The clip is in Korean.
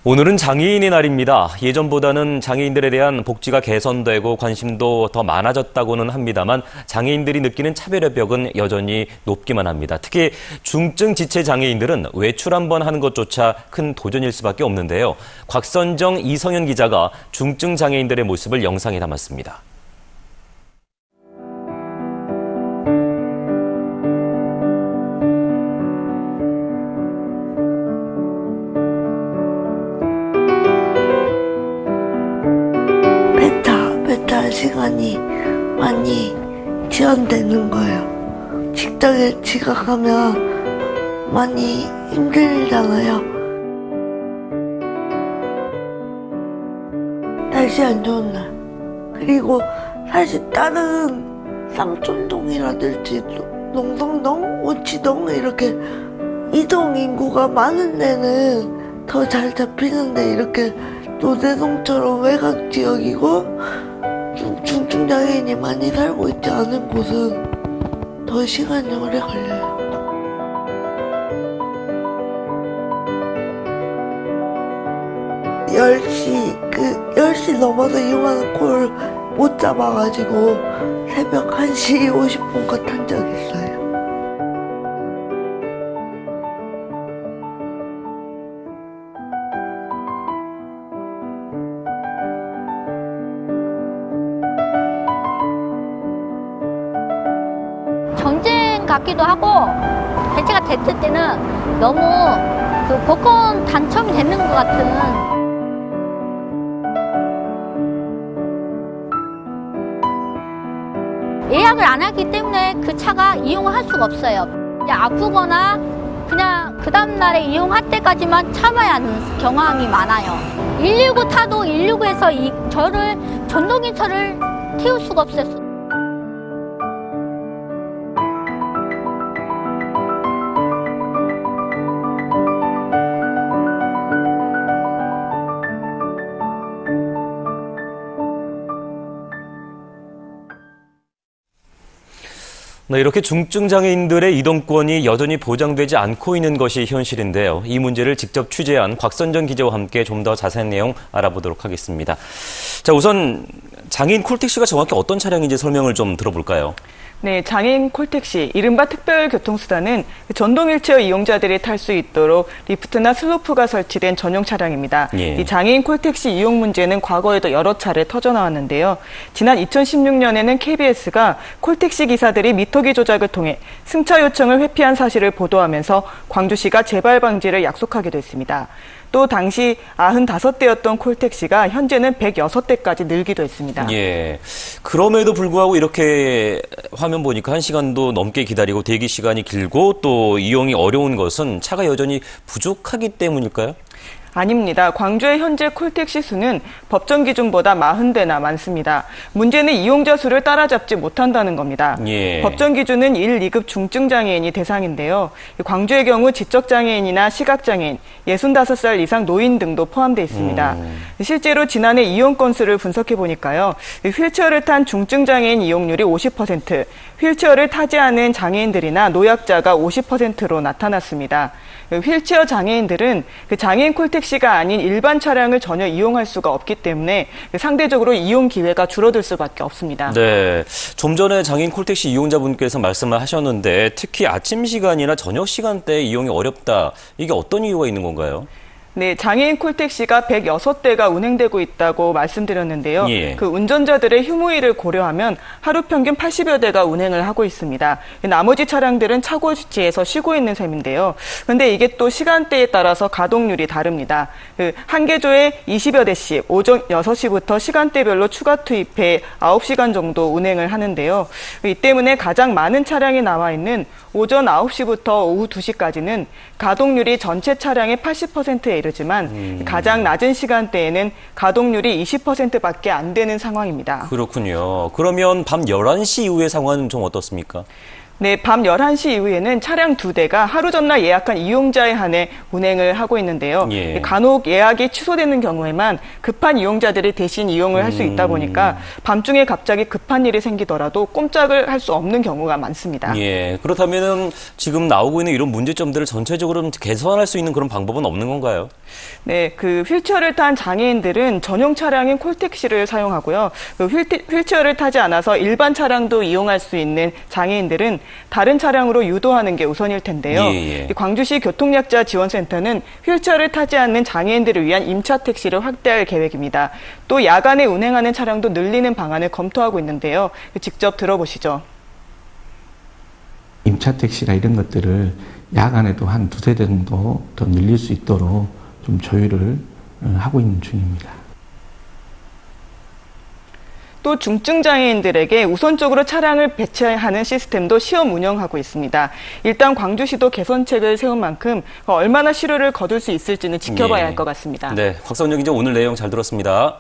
오늘은 장애인의 날입니다. 예전보다는 장애인들에 대한 복지가 개선되고 관심도 더 많아졌다고는 합니다만 장애인들이 느끼는 차별의 벽은 여전히 높기만 합니다. 특히 중증 지체 장애인들은 외출 한번 하는 것조차 큰 도전일 수밖에 없는데요. 곽선정, 이성현 기자가 중증 장애인들의 모습을 영상에 담았습니다. 배탈 시간이 많이 지연되는 거예요. 직장에 지각하면 많이 힘들잖아요. 날씨 안 좋은 날. 그리고 사실 다른 쌍촌동이라든지 농성동, 오치동 이렇게 이동 인구가 많은 데는 더 잘 잡히는데 이렇게 노대동처럼 외곽 지역이고 중증 장애인이 많이 살고 있지 않은 곳은 더 시간이 오래 걸려요. 10시 넘어서 이용하는 콜 못 잡아가지고 새벽 1시 50분껏 탄 적 있어요. 전쟁 같기도 하고 대체가 됐을 때는 너무 복권 당첨이 되는 것 같은 예약을 안 하기 때문에 그 차가 이용을 할 수가 없어요. 아프거나 그냥 그 다음날에 이용할 때까지만 참아야 하는 경향이 많아요. 119 타도 119에서 저를 전동기차를 태울 수가 없어요. 네, 이렇게 중증 장애인들의 이동권이 여전히 보장되지 않고 있는 것이 현실인데요. 이 문제를 직접 취재한 곽선정 기자와 함께 좀 더 자세한 내용 알아보도록 하겠습니다. 자, 우선 장애인 콜택시가 정확히 어떤 차량인지 설명을 좀 들어볼까요? 네, 장애인 콜택시, 이른바 특별교통수단은 전동 휠체어 이용자들이 탈 수 있도록 리프트나 슬로프가 설치된 전용 차량입니다. 예. 이 장애인 콜택시 이용 문제는 과거에도 여러 차례 터져나왔는데요. 지난 2016년에는 KBS가 콜택시 기사들이 미터기 조작을 통해 승차 요청을 회피한 사실을 보도하면서 광주시가 재발 방지를 약속하기도 했습니다. 또 당시 95대였던 콜택시가 현재는 106대까지 늘기도 했습니다. 예. 그럼에도 불구하고 이렇게 화면 보니까 1시간도 넘게 기다리고 대기 시간이 길고 또 이용이 어려운 것은 차가 여전히 부족하기 때문일까요? 아닙니다. 광주의 현재 콜택시 수는 법정 기준보다 40대나 많습니다. 문제는 이용자 수를 따라잡지 못한다는 겁니다. 예. 법정 기준은 1, 2급 중증 장애인이 대상인데요. 광주의 경우 지적 장애인이나 시각 장애인, 65살 이상 노인 등도 포함되어 있습니다. 실제로 지난해 이용 건수를 분석해 보니까요. 휠체어를 탄 중증 장애인 이용률이 50%, 휠체어를 타지 않은 장애인들이나 노약자가 50%로 나타났습니다. 휠체어 장애인들은 장애인 콜택시가 아닌 일반 차량을 전혀 이용할 수가 없기 때문에 상대적으로 이용 기회가 줄어들 수밖에 없습니다. 네, 좀 전에 장애인 콜택시 이용자분께서 말씀을 하셨는데 특히 아침 시간이나 저녁 시간대에 이용이 어렵다. 이게 어떤 이유가 있는 건가요? 네, 장애인 콜택시가 106대가 운행되고 있다고 말씀드렸는데요. 예. 그 운전자들의 휴무일을 고려하면 하루 평균 80여 대가 운행을 하고 있습니다. 나머지 차량들은 차고지에서 쉬고 있는 셈인데요. 근데 이게 또 시간대에 따라서 가동률이 다릅니다. 한 개조에 20여 대씩 오전 6시부터 시간대별로 추가 투입해 9시간 정도 운행을 하는데요. 이 때문에 가장 많은 차량이 나와 있는 오전 9시부터 오후 2시까지는 가동률이 전체 차량의 80%에 이르지만 가장 낮은 시간대에는 가동률이 20%밖에 안 되는 상황입니다. 그렇군요. 그러면 밤 11시 이후의 상황은 좀 어떻습니까? 네, 밤 11시 이후에는 차량 2대가 하루 전날 예약한 이용자에 한해 운행을 하고 있는데요. 예. 간혹 예약이 취소되는 경우에만 급한 이용자들이 대신 이용을 할 수 있다 보니까 밤중에 갑자기 급한 일이 생기더라도 꼼짝을 할 수 없는 경우가 많습니다. 예, 그렇다면 지금 나오고 있는 이런 문제점들을 전체적으로 개선할 수 있는 그런 방법은 없는 건가요? 네, 그 휠체어를 탄 장애인들은 전용 차량인 콜택시를 사용하고요. 그 휠체어를 타지 않아서 일반 차량도 이용할 수 있는 장애인들은 다른 차량으로 유도하는 게 우선일 텐데요. 예. 이 광주시 교통약자 지원센터는 휠체어를 타지 않는 장애인들을 위한 임차 택시를 확대할 계획입니다. 또 야간에 운행하는 차량도 늘리는 방안을 검토하고 있는데요. 직접 들어보시죠. 임차 택시나 이런 것들을 야간에도 한 두세 대 정도 더 늘릴 수 있도록 좀 조율을 하고 있는 중입니다. 또 중증 장애인들에게 우선적으로 차량을 배치하는 시스템도 시험 운영하고 있습니다. 일단 광주시도 개선책을 세운 만큼 얼마나 실효를 거둘 수 있을지는 지켜봐야 할 것 같습니다. 네, 곽선영 기자 오늘 내용 잘 들었습니다.